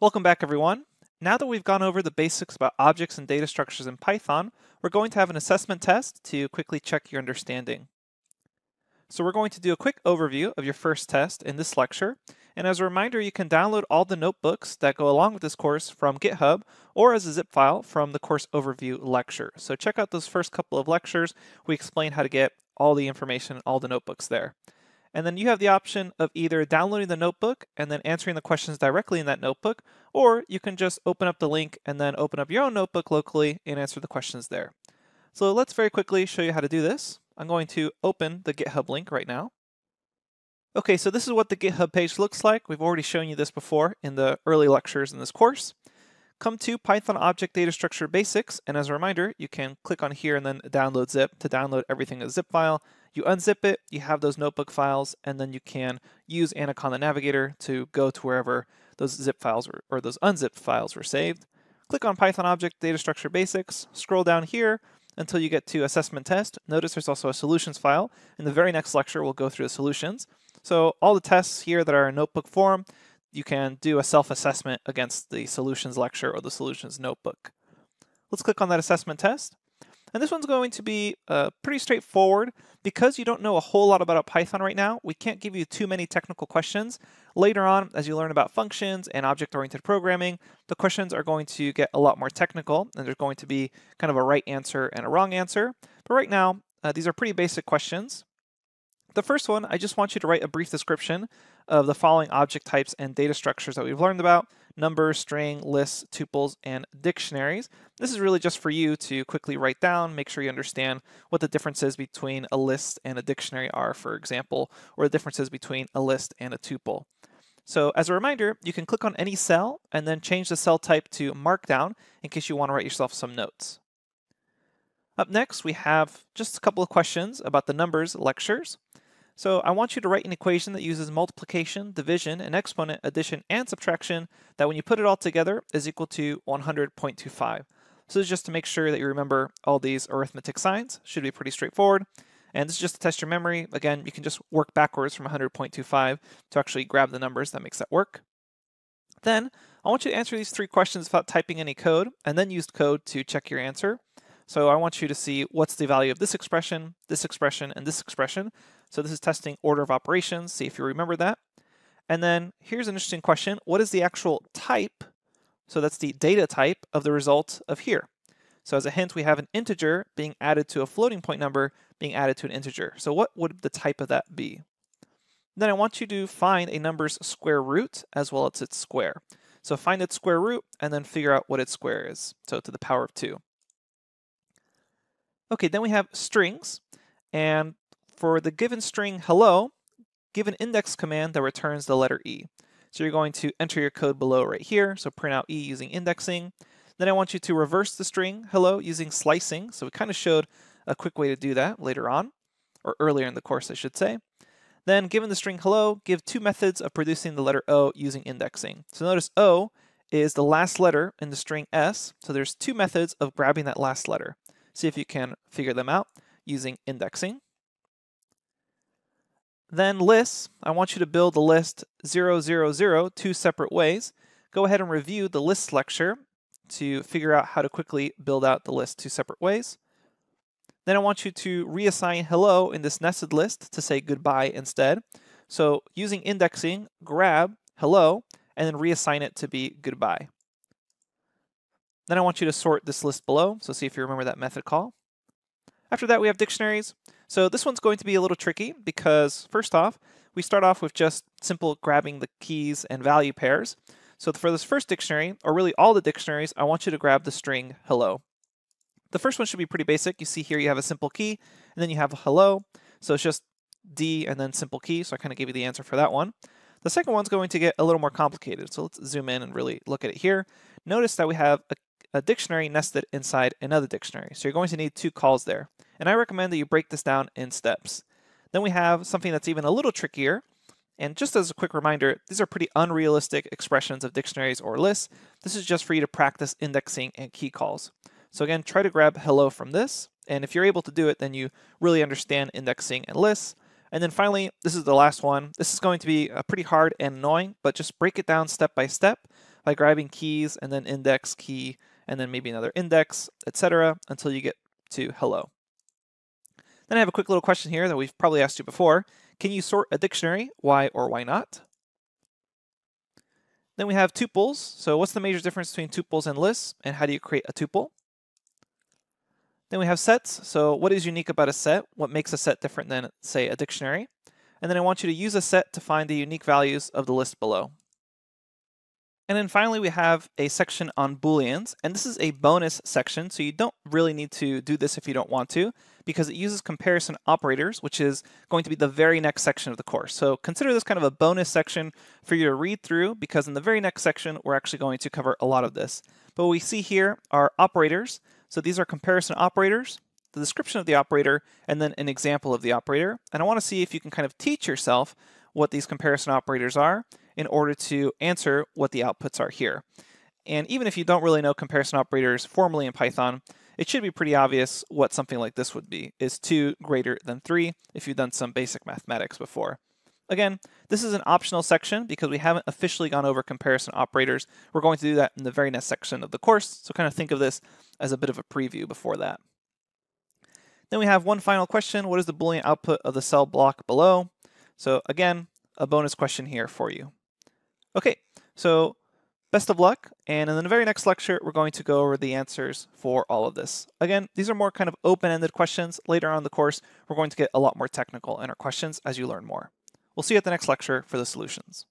Welcome back, everyone. Now that we've gone over the basics about objects and data structures in Python, we're going to have an assessment test to quickly check your understanding. So we're going to do a quick overview of your first test in this lecture. And as a reminder, you can download all the notebooks that go along with this course from GitHub or as a zip file from the course overview lecture. So check out those first couple of lectures. We explain how to get all the information, all the notebooks there. And then you have the option of either downloading the notebook and then answering the questions directly in that notebook, or you can just open up the link and then open up your own notebook locally and answer the questions there. So let's very quickly show you how to do this. I'm going to open the GitHub link right now. Okay, so this is what the GitHub page looks like. We've already shown you this before in the early lectures in this course. Come to Python Object Data Structure Basics, and as a reminder, you can click on here and then download zip to download everything as a zip file. You unzip it, you have those notebook files, and then you can use Anaconda Navigator to go to wherever those zip files or those unzipped files were saved. Click on Python Object Data Structure Basics, scroll down here until you get to Assessment Test. Notice there's also a solutions file. In the very next lecture, we'll go through the solutions. So all the tests here that are in notebook form, you can do a self-assessment against the solutions lecture or the solutions notebook. Let's click on that assessment test. And this one's going to be pretty straightforward. Because you don't know a whole lot about Python right now, we can't give you too many technical questions. Later on, as you learn about functions and object-oriented programming, the questions are going to get a lot more technical, and there's going to be kind of a right answer and a wrong answer. But right now, these are pretty basic questions. The first one, I just want you to write a brief description of the following object types and data structures that we've learned about: numbers, string, lists, tuples, and dictionaries. This is really just for you to quickly write down, make sure you understand what the differences between a list and a dictionary are, for example, or the differences between a list and a tuple. So as a reminder, you can click on any cell and then change the cell type to Markdown in case you want to write yourself some notes. Up next, we have just a couple of questions about the numbers lectures. So I want you to write an equation that uses multiplication, division, and exponent, addition, and subtraction that when you put it all together is equal to 100.25. So this is just to make sure that you remember all these arithmetic signs. Should be pretty straightforward. And this is just to test your memory. Again, you can just work backwards from 100.25 to actually grab the numbers. That makes that work. Then I want you to answer these three questions without typing any code, and then use code to check your answer. So I want you to see what's the value of this expression, and this expression. So this is testing order of operations, see if you remember that. And then here's an interesting question. What is the actual type? So that's the data type of the result of here. So as a hint, we have an integer being added to a floating point number being added to an integer. So what would the type of that be? Then I want you to find a number's square root as well as its square. So find its square root and then figure out what its square is. So to the power of 2. Okay, then we have strings, and for the given string hello, give an index command that returns the letter E. So you're going to enter your code below right here, so print out E using indexing. Then I want you to reverse the string hello using slicing, so we kind of showed a quick way to do that later on, or earlier in the course I should say. Then given the string hello, give two methods of producing the letter O using indexing. So notice O is the last letter in the string S, so there's two methods of grabbing that last letter. See if you can figure them out using indexing. Then lists, I want you to build the list 0, 0, 0 two separate ways. Go ahead and review the lists lecture to figure out how to quickly build out the list two separate ways. Then I want you to reassign hello in this nested list to say goodbye instead. So using indexing, grab hello and then reassign it to be goodbye. Then I want you to sort this list below, so see if you remember that method call. After that, we have dictionaries. So this one's going to be a little tricky because, first off, we start off with just simple grabbing the keys and value pairs. So for this first dictionary, or really all the dictionaries, I want you to grab the string hello. The first one should be pretty basic. You see here you have a simple key, and then you have a hello. So it's just D and then simple key, so I kind of gave you the answer for that one. The second one's going to get a little more complicated, so let's zoom in and really look at it here. Notice that we have a dictionary nested inside another dictionary. So you're going to need two calls there. And I recommend that you break this down in steps. Then we have something that's even a little trickier. And just as a quick reminder, these are pretty unrealistic expressions of dictionaries or lists. This is just for you to practice indexing and key calls. So again, try to grab hello from this. And if you're able to do it, then you really understand indexing and lists. And then finally, this is the last one. This is going to be pretty hard and annoying, but just break it down step by step by grabbing keys and then index key and then maybe another index, etc., until you get to hello. Then I have a quick little question here that we've probably asked you before. Can you sort a dictionary? Why or why not? Then we have tuples. So what's the major difference between tuples and lists, and how do you create a tuple? Then we have sets. So what is unique about a set? What makes a set different than, say, a dictionary? And then I want you to use a set to find the unique values of the list below. And then finally, we have a section on Booleans, and this is a bonus section, so you don't really need to do this if you don't want to, because it uses comparison operators, which is going to be the very next section of the course. So consider this kind of a bonus section for you to read through, because in the very next section, we're actually going to cover a lot of this. But what we see here are operators. So these are comparison operators, the description of the operator, and then an example of the operator. And I want to see if you can kind of teach yourself what these comparison operators are in order to answer what the outputs are here. And even if you don't really know comparison operators formally in Python, it should be pretty obvious what something like this would be. Is 2 greater than 3 if you've done some basic mathematics before. Again, this is an optional section because we haven't officially gone over comparison operators. We're going to do that in the very next section of the course, so kind of think of this as a bit of a preview before that. Then we have one final question. What is the Boolean output of the cell block below? So again, a bonus question here for you. Okay, so best of luck, and in the very next lecture, we're going to go over the answers for all of this. Again, these are more kind of open-ended questions. Later on in the course, we're going to get a lot more technical in our questions as you learn more. We'll see you at the next lecture for the solutions.